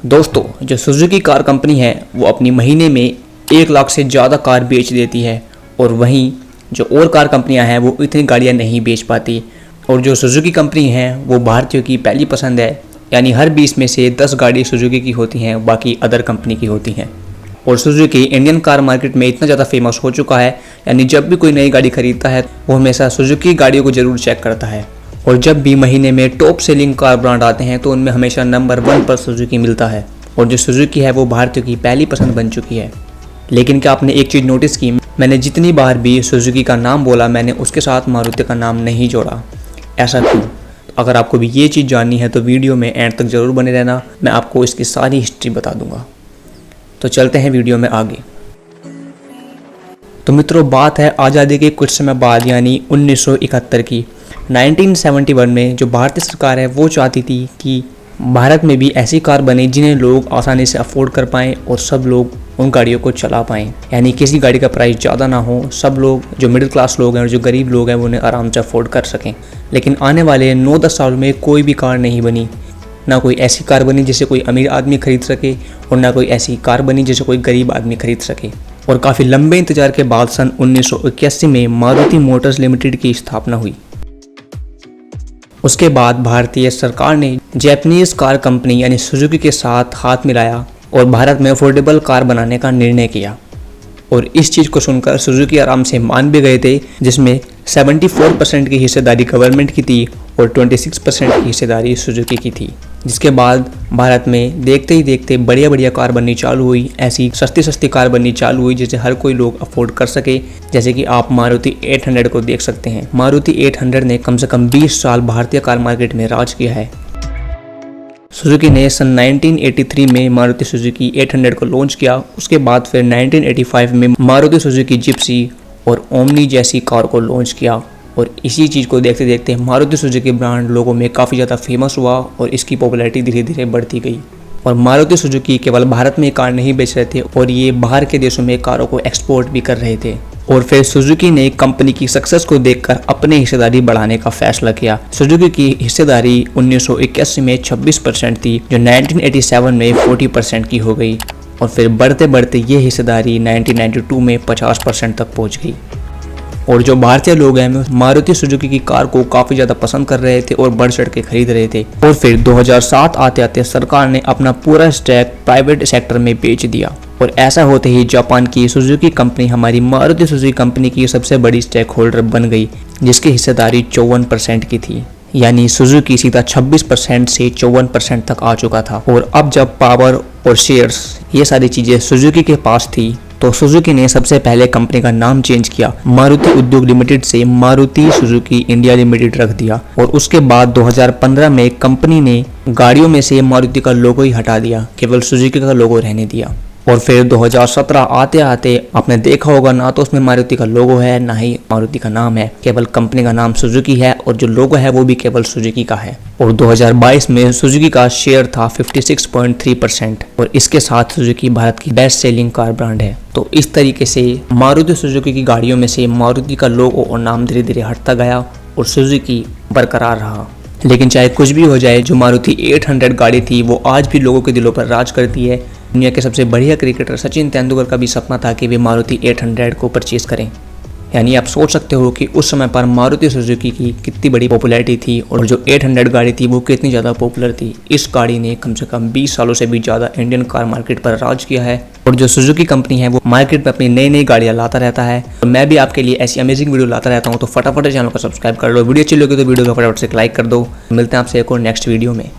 दोस्तों, जो Suzuki car company है वो अपनी महीने में 1 लाख से ज़्यादा कार बेच देती है और वहीं जो और कार कंपनियां हैं वो इतनी गाड़ियां नहीं बेच पाती। और जो सुजुकी कंपनी है वो भारतीयों की पहली पसंद है, यानी हर 20 में से 10 गाड़ी सुजुकी की होती हैं, बाकी अदर कंपनी की होती हैं। और सुजुकी इंडियन कार मार्केट में इतना ज़्यादा फेमस हो चुका है, यानी जब भी कोई नई गाड़ी खरीदता है वो हमेशा सुजुकी गाड़ियों को ज़रूर चेक करता है। और जब भी महीने में टॉप सेलिंग कार ब्रांड आते हैं तो उनमें हमेशा नंबर 1 पर सुजुकी मिलता है। और जो सुजुकी है वो भारतीयों की पहली पसंद बन चुकी है। लेकिन क्या आपने एक चीज़ नोटिस की, मैंने जितनी बार भी सुजुकी का नाम बोला मैंने उसके साथ मारुति का नाम नहीं जोड़ा। ऐसा क्यों? अगर आपको भी ये चीज़ जाननी है तो वीडियो में एंड तक ज़रूर बने रहना, मैं आपको इसकी सारी हिस्ट्री बता दूंगा। तो चलते हैं वीडियो में आगे। तो मित्रों, बात है आज़ादी के कुछ समय बाद, यानी 1971 की। 1971 में जो भारतीय सरकार है वो चाहती थी कि भारत में भी ऐसी कार बने जिन्हें लोग आसानी से अफोर्ड कर पाएँ और सब लोग उन गाड़ियों को चला पाएँ, यानी किसी गाड़ी का प्राइस ज़्यादा ना हो, सब लोग जो मिडिल क्लास लोग हैं और जो गरीब लोग हैं वो उन्हें आराम से अफोर्ड कर सकें। लेकिन आने वाले 9-10 साल में कोई भी कार नहीं बनी, ना कोई ऐसी कार बनी जिसे कोई अमीर आदमी खरीद सके और ना कोई ऐसी कार बनी जिसे कोई गरीब आदमी खरीद सके। और काफ़ी लंबे इंतजार के बाद सन 1981 में मारुति मोटर्स लिमिटेड की स्थापना हुई। उसके बाद भारतीय सरकार ने जापानीज कार कंपनी यानी सुजुकी के साथ हाथ मिलाया और भारत में अफोर्डेबल कार बनाने का निर्णय किया। और इस चीज़ को सुनकर सुजुकी आराम से मान भी गए थे, जिसमें 74% की हिस्सेदारी गवर्नमेंट की थी और 26% की हिस्सेदारी सुजुकी की थी। जिसके बाद भारत में देखते ही देखते बढ़िया बढ़िया कार बननी चालू हुई, ऐसी सस्ती सस्ती कार बननी चालू हुई जिसे हर कोई लोग अफोर्ड कर सके। जैसे कि आप मारुति 800 को देख सकते हैं। मारुति 800 ने कम से कम 20 साल भारतीय कार मार्केट में राज किया है। सुजुकी ने सन 1983 में मारुति सुजुकी 800 को लॉन्च किया। उसके बाद फिर 1985 में मारुति सुजुकी जिप्सी और ओमनी जैसी कार को लॉन्च किया। और इसी चीज़ को देखते देखते मारुति सुजुकी ब्रांड लोगों में काफ़ी ज़्यादा फेमस हुआ और इसकी पॉपुलैरिटी धीरे धीरे बढ़ती गई। और मारुति सुजुकी केवल भारत में कार नहीं बेच रहे थे और ये बाहर के देशों में कारों को एक्सपोर्ट भी कर रहे थे। और फिर सुजुकी ने कंपनी की सक्सेस को देखकर अपनी हिस्सेदारी बढ़ाने का फैसला किया। सुजुकी की हिस्सेदारी 1981 में 26% थी, जो 1987 में 40% की हो गई। और फिर बढ़ते बढ़ते ये हिस्सेदारी 1992 में 50% तक पहुंच गई। और जो भारतीय लोग हैं मारुति सुजुकी की कार को काफ़ी ज़्यादा पसंद कर रहे थे और बढ़ चढ़ के खरीद रहे थे। और फिर 2007 आते आते सरकार ने अपना पूरा स्टैक प्राइवेट सेक्टर में बेच दिया। और ऐसा होते ही जापान की सुजुकी कंपनी हमारी मारुति सुजुकी कंपनी की सबसे बड़ी स्टेक होल्डर बन गई, जिसकी हिस्सेदारी 54% की थी। यानी सुजुकी सीधा 26% से 54% तक आ चुका था। और अब जब पावर और शेयर्स ये सारी चीज़ें सुजुकी के पास थी तो सुजुकी ने सबसे पहले कंपनी का नाम चेंज किया, मारुति उद्योग लिमिटेड से मारुति सुजुकी इंडिया लिमिटेड रख दिया। और उसके बाद 2015 में कंपनी ने गाड़ियों में से मारुति का लोगो ही हटा दिया, केवल सुजुकी का लोगो रहने दिया। और फिर 2017 आते आते आपने देखा होगा, ना तो उसमें मारुति का लोगो है ना ही मारुति का नाम है, केवल कंपनी का नाम सुजुकी है और जो लोगो है वो भी केवल सुजुकी का है। और 2022 में सुजुकी का शेयर था 56.3% और इसके साथ सुजुकी भारत की बेस्ट सेलिंग कार ब्रांड है। तो इस तरीके से मारुति सुजुकी की गाड़ियों में से मारुति का लोगो और नाम धीरे धीरे हटता गया और सुजुकी बरकरार रहा। लेकिन चाहे कुछ भी हो जाए, जो मारुति 800 गाड़ी थी वो आज भी लोगों के दिलों पर राज करती है। दुनिया के सबसे बढ़िया क्रिकेटर सचिन तेंदुलकर का भी सपना था कि वे मारुति 800 को परचेज करें। यानी आप सोच सकते हो कि उस समय पर मारुति सुजुकी की कितनी बड़ी पॉपुलैरिटी थी और जो 800 गाड़ी थी वो कितनी ज़्यादा पॉपुलर थी। इस गाड़ी ने कम से कम 20 सालों से भी ज़्यादा इंडियन कार मार्केट पर राज किया है। और जो सुजुकी कंपनी है वो मार्केट में अपनी नई नई गाड़ियाँ लाता रहता है। और मैं भी आपके लिए ऐसी अमेजिंग वीडियो लाता रहता हूँ, तो फटाफट चैनल को सब्सक्राइब कर लो। वीडियो अच्छी लगी तो वीडियो को फटाफट से लाइक कर दो। मिलते हैं आपसे एक और नेक्स्ट वीडियो में।